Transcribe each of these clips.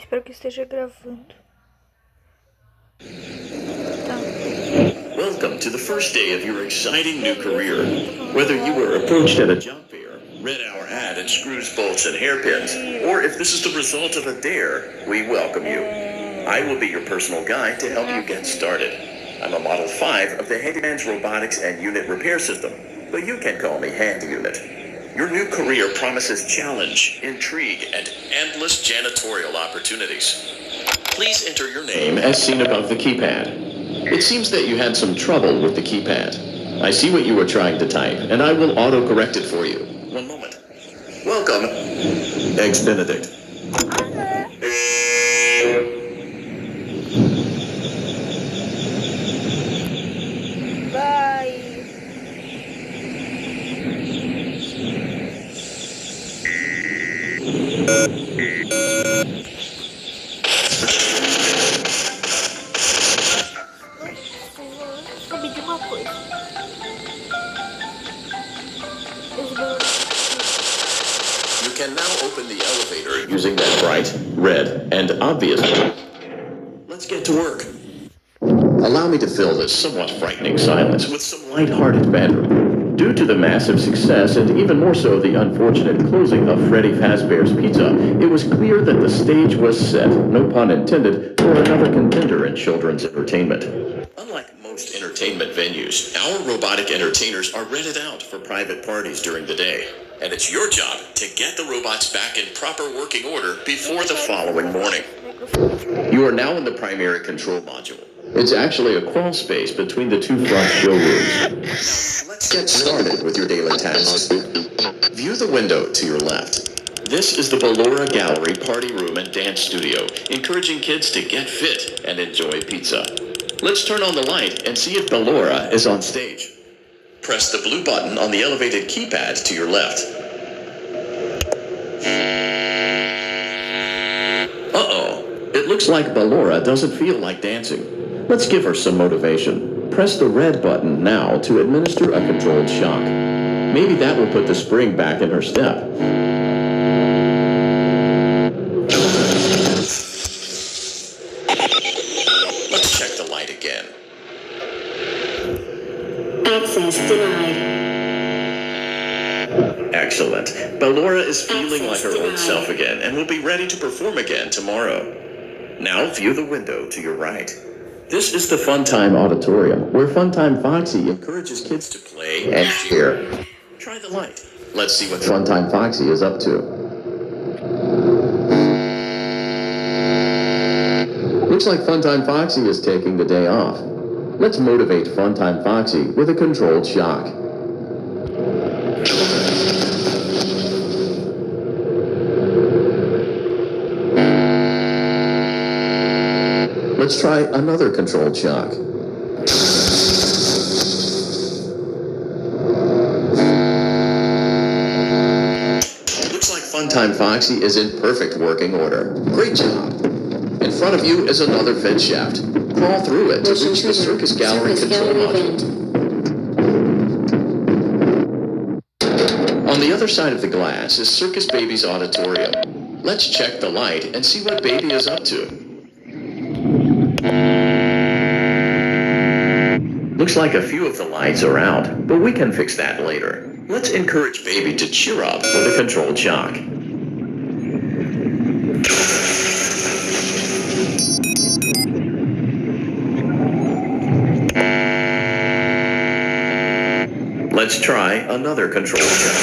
Espero que esteja gravando. Tá. Welcome to the first day of your exciting new career. Whether you were approached at a job fair, read our ad and screws, bolts, and hairpins, or if this is the result of a dare, we welcome you. I will be your personal guide to help you get started. I'm a Model 5 of the Handyman's Robotics and Unit Repair System, but you can call me Handy Unit. Your new career promises challenge, intrigue, and endless janitorial opportunities. Please enter your name as seen above the keypad. It seems that you had some trouble with the keypad. I see what you were trying to type, and I will auto-correct it for you. One moment. Welcome, Eggs Benedict. Bye. Sabe de uma coisa? You can now open the elevator using that bright, red, and obvious. Let's get to work. Allow me to fill this somewhat frightening silence with some light-hearted banter. Due to the massive success, and even more so the unfortunate closing of Freddy Fazbear's Pizza, it was clear that the stage was set, no pun intended, for another contender in children's entertainment. Unlike most entertainment venues, our robotic entertainers are rented out for private parties during the day. And it's your job to get the robots back in proper working order before the following morning. You are now in the primary control module. It's actually a crawl space between the two front showrooms. Let's get started with your daily tasks. View the window to your left. This is the Ballora Gallery Party Room and Dance Studio, encouraging kids to get fit and enjoy pizza. Let's turn on the light and see if Ballora is on stage. Press the blue button on the elevated keypad to your left. Uh-oh. It looks like Ballora doesn't feel like dancing. Let's give her some motivation. Press the red button now to administer a controlled shock. Maybe that will put the spring back in her step. Let's check the light again. Access denied. Excellent. Ballora is feeling like her old self again and will be ready to perform again tomorrow. Now view the window to your right. This is the Funtime Auditorium, where Funtime Foxy encourages kids to play and cheer. Try the light. Let's see what Funtime Foxy is up to. Looks like Funtime Foxy is taking the day off. Let's motivate Funtime Foxy with a controlled shock. Let's try another controlled shock. Looks like Funtime Foxy is in perfect working order. Great job. In front of you is another vent shaft. Crawl through it to reach the Circus Gallery control module. On the other side of the glass is Circus Baby's auditorium. Let's check the light and see what Baby is up to. Looks like a few of the lights are out, but we can fix that later. Let's encourage Baby to cheer up with a controlled shock. Let's try another controlled shock.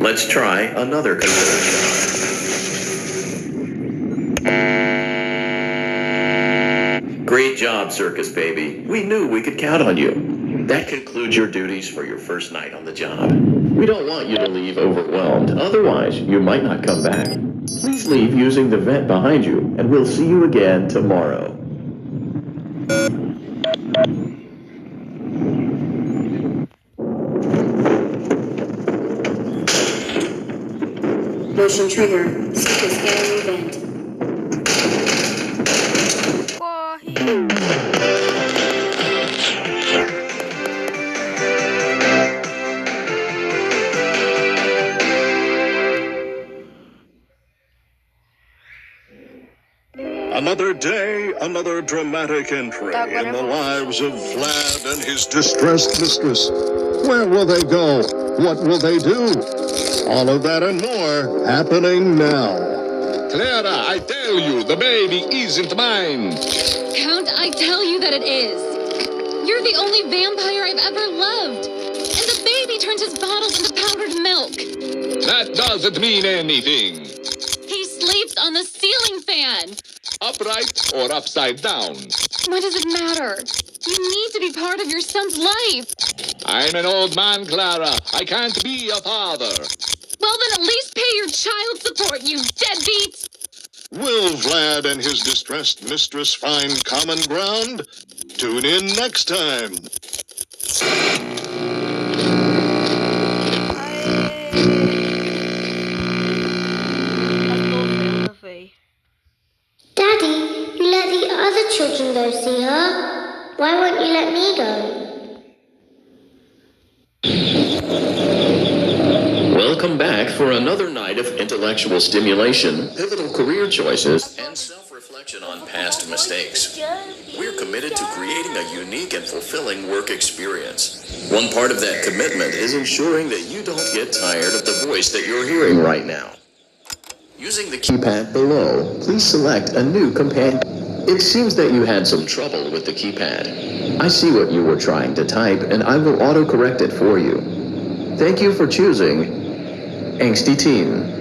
Let's try another controlled shock. Great job, Circus Baby. We knew we could count on you. That concludes your duties for your first night on the job. We don't want you to leave overwhelmed, otherwise you might not come back. Please leave using the vent behind you, and we'll see you again tomorrow. Motion trigger. Circus gallery vent. Corre! Another day, another dramatic entry in the lives of Vlad and his distressed mistress. Where will they go? What will they do? All of that and more happening now. Clara, I tell you, the baby isn't mine. Count, I tell you that it is. You're the only vampire I've ever loved. And the baby turns his bottles into powdered milk. That doesn't mean anything. He sleeps on the ceiling fan. Upright or upside down? What does it matter? You need to be part of your son's life. I'm an old man, Clara. I can't be a father. Well, then at least pay your child support, you deadbeat. Will Vlad and his distressed mistress find common ground? Tune in next time. Daddy, you let the other children go see her. Why won't you let me go? Welcome back for another night of intellectual stimulation, pivotal career choices, and self-reflection on past mistakes. We're committed to creating a unique and fulfilling work experience. One part of that commitment is ensuring that you don't get tired of the voice that you're hearing right now. Using the keypad below, please select a new companion. It seems that you had some trouble with the keypad. I see what you were trying to type, and I will autocorrect it for you. Thank you for choosing Angsty Teen.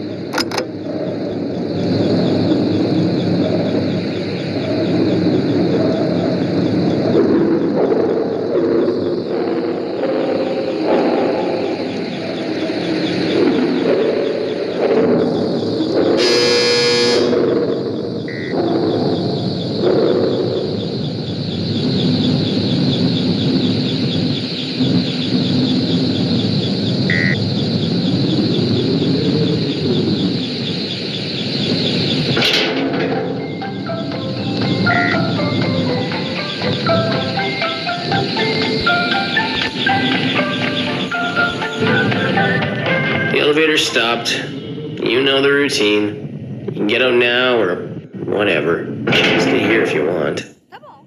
The elevator stopped. You know the routine. You can get out now or whatever. Stay here if you want. Tá bom.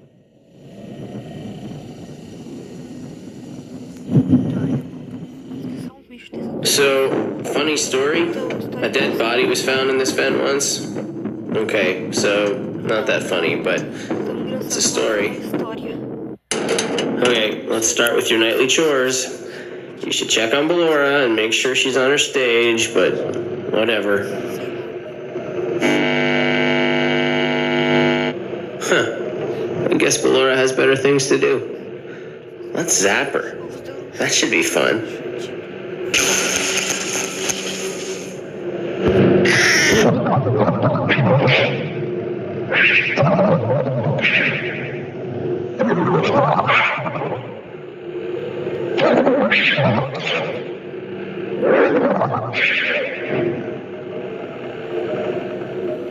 So, funny story? A dead body was found in this vent once? Okay, so, not that funny, but it's a story. Okay, let's start with your nightly chores. You should check on Ballora and make sure she's on her stage, but whatever. I guess Ballora has better things to do. Let's zap her. That should be fun.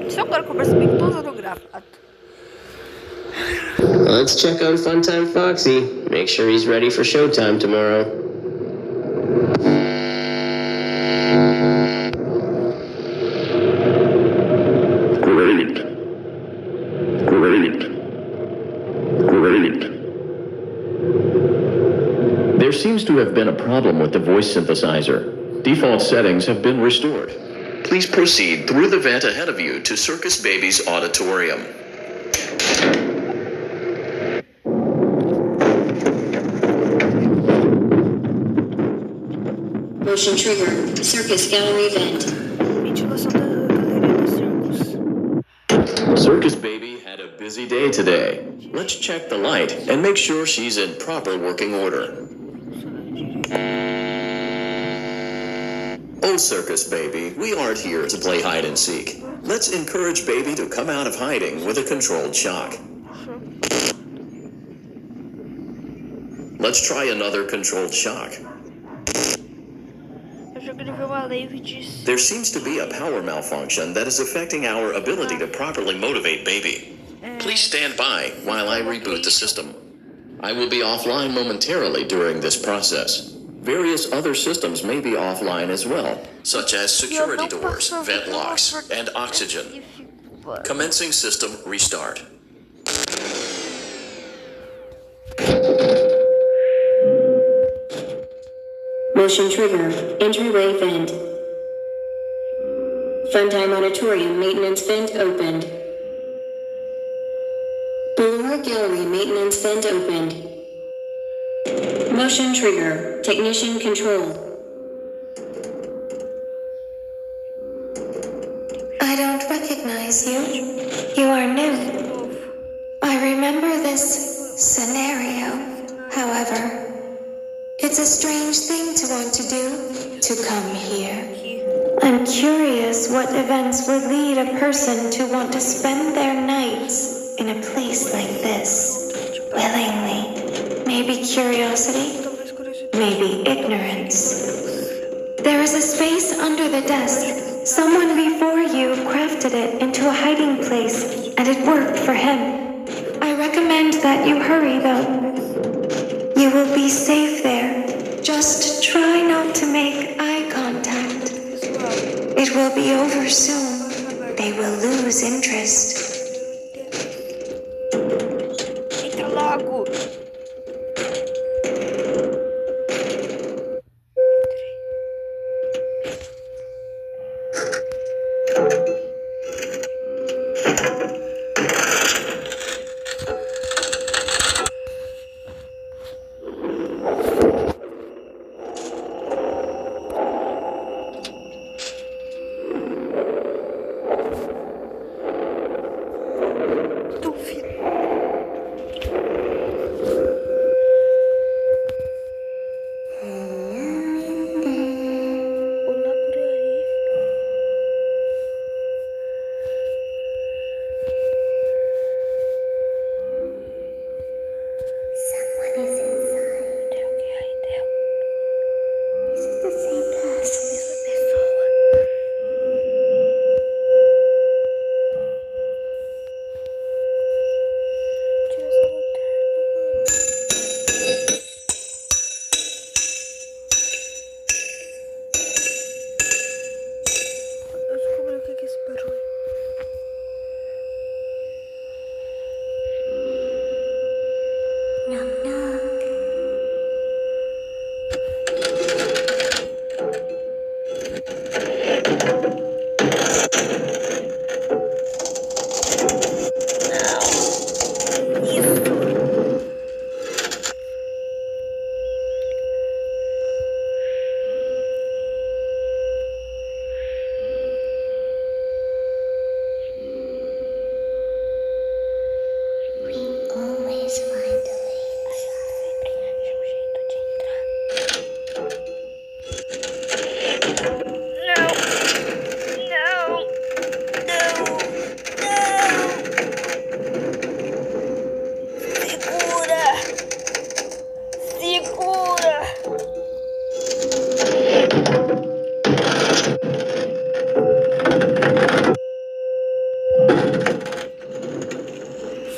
Só agora que eu percebi que tudo era gravado. Let's check on Funtime Foxy. Make sure he's ready for showtime tomorrow. Great. There seems to have been a problem with the voice synthesizer. Default settings have been restored. Please proceed through the vent ahead of you to Circus Baby's auditorium. Motion trigger. Circus gallery vent. Ventilação da galeria do circus. Circus Baby had a busy day today. Let's check the light and make sure she's in proper working order. Oh, Circus Baby, we aren't here to play hide and seek. Let's encourage Baby to come out of hiding with a controlled shock. Let's try another controlled shock. Eu já gravei uma live disso. There seems to be a power malfunction that is affecting our ability to properly motivate Baby. Please stand by while I reboot the system. I will be offline momentarily during this process. Various other systems may be offline as well, such as security doors, vent locks, and oxygen. Commencing system restart. Motion trigger. Entryway vent. Funtime Auditorium maintenance vent opened. Ballora Gallery maintenance vent opened. Motion trigger. Technician controlled. I don't recognize you. You are new. I remember this scenario. However, it's a strange thing to want to do, to come here. I'm curious what events would lead a person to want to spend their nights in a place like this, willingly. Maybe curiosity, maybe ignorance. There is a space under the desk. Someone before you crafted it into a hiding place, and it worked for him. I recommend that you hurry, though. You will be safe there. Just try not to make eye contact. It will be over soon. They will lose interest. Entra logo.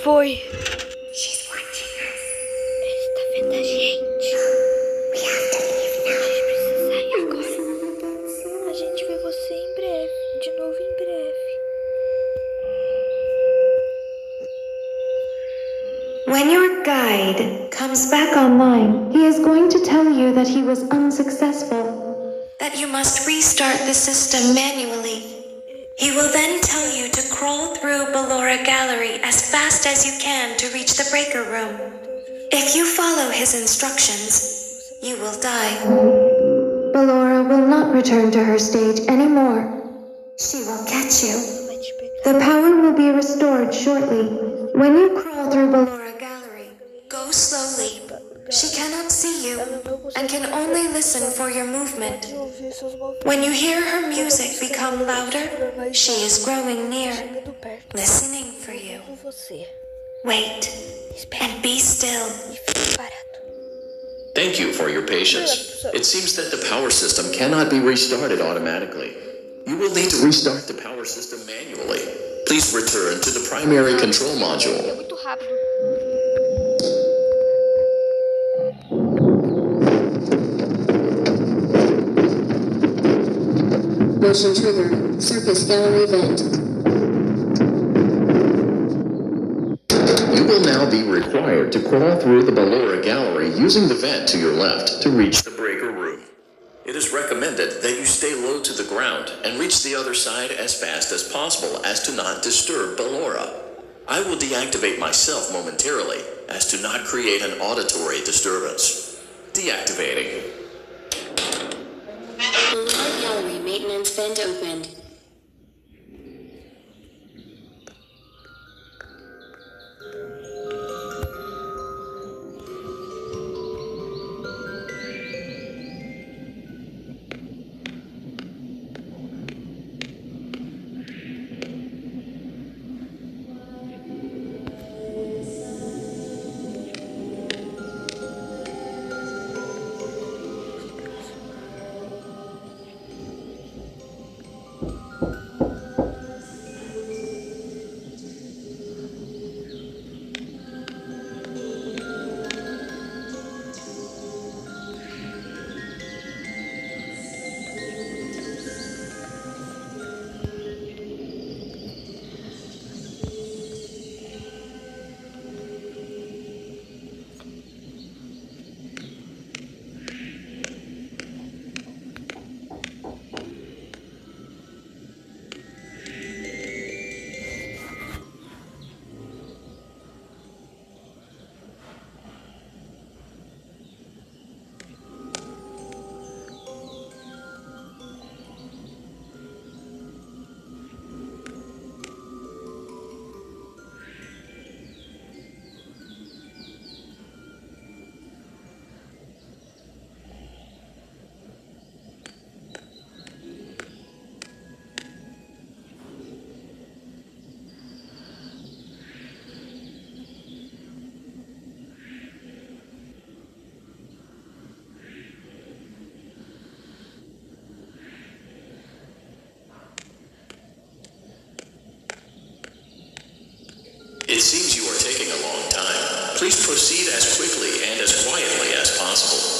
Foi. She's watching us. Ele está vendo a gente. We have to leave now. A gente precisa sair agora. A gente vê você em breve. De novo em breve. When your guide comes back online, he is going to tell you that he was unsuccessful, that you must restart the system manually. He will then tell you to crawl through Ballora Gallery as fast as you can to reach the breaker room. If you follow his instructions, you will die. Ballora will not return to her stage anymore. She will catch you. The power will be restored shortly. When you crawl through Ballora Gallery, go slowly. She cannot see you and can only listen for your movement. When you hear her music become louder, she is growing near, listening for you. Wait and be still. Thank you for your patience. It seems that the power system cannot be restarted automatically. You will need to restart the power system manually. Please return to the primary control module. Muito rápido. Motion trigger. Circus gallery vent. will now be required to crawl through the Ballora gallery using the vent to your left to reach the breaker room. It is recommended that you stay low to the ground and reach the other side as fast as possible as to not disturb Ballora. I will deactivate myself momentarily as to not create an auditory disturbance. Deactivating. Ballora gallery maintenance vent opened. It seems you are taking a long time. Please proceed as quickly and as quietly as possible.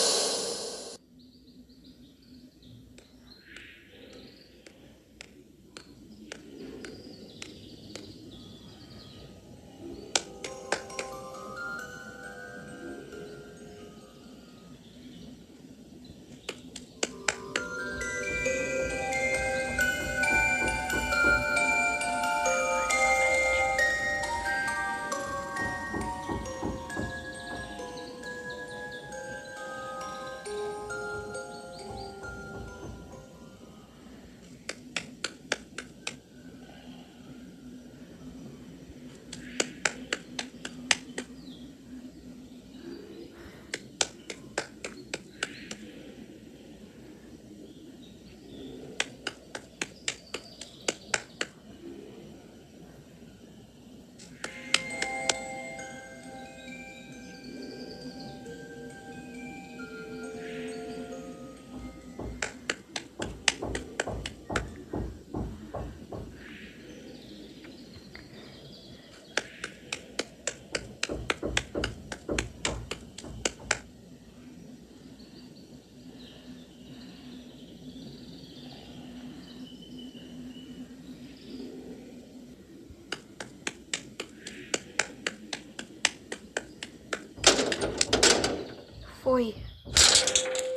Foi.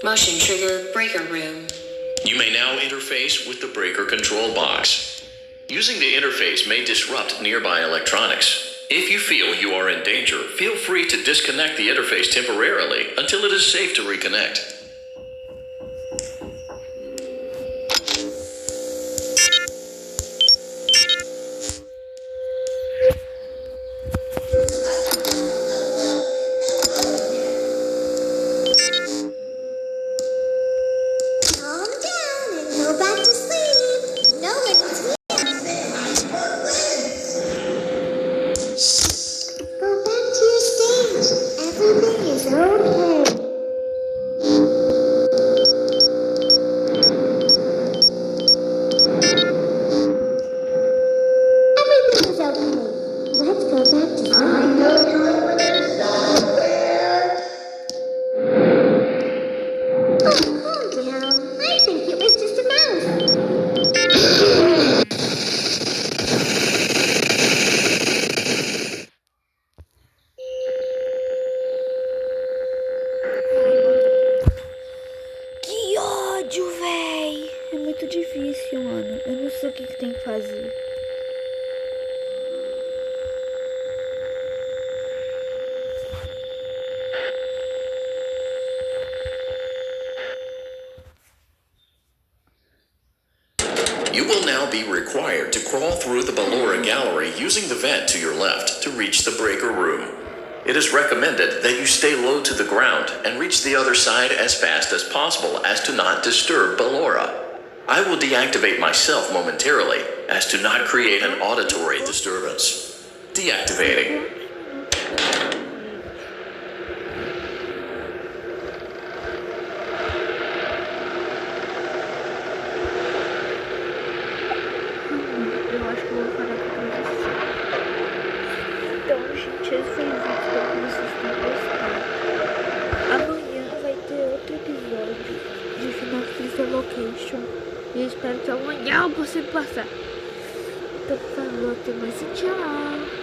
Motion trigger breaker room. You may now interface with the breaker control box. Using the interface may disrupt nearby electronics. If you feel you are in danger, feel free to disconnect the interface temporarily until it is safe to reconnect. Calm down and go back to sleep. No one is here. Go back to your stage. Everything is okay. now be required to crawl through the Ballora gallery using the vent to your left to reach the breaker room. It is recommended that you stay low to the ground and reach the other side as fast as possible as to not disturb Ballora. I will deactivate myself momentarily as to not create an auditory disturbance. Deactivating. Eu acho que eu vou parar por aqui. Então, gente, esse foi o vídeo. Espero que vocês tenham gostado. Amanhã vai ter outro episódio de fnaf Location. E eu espero que amanhã você passar. Então, por favor, até mais e tchau.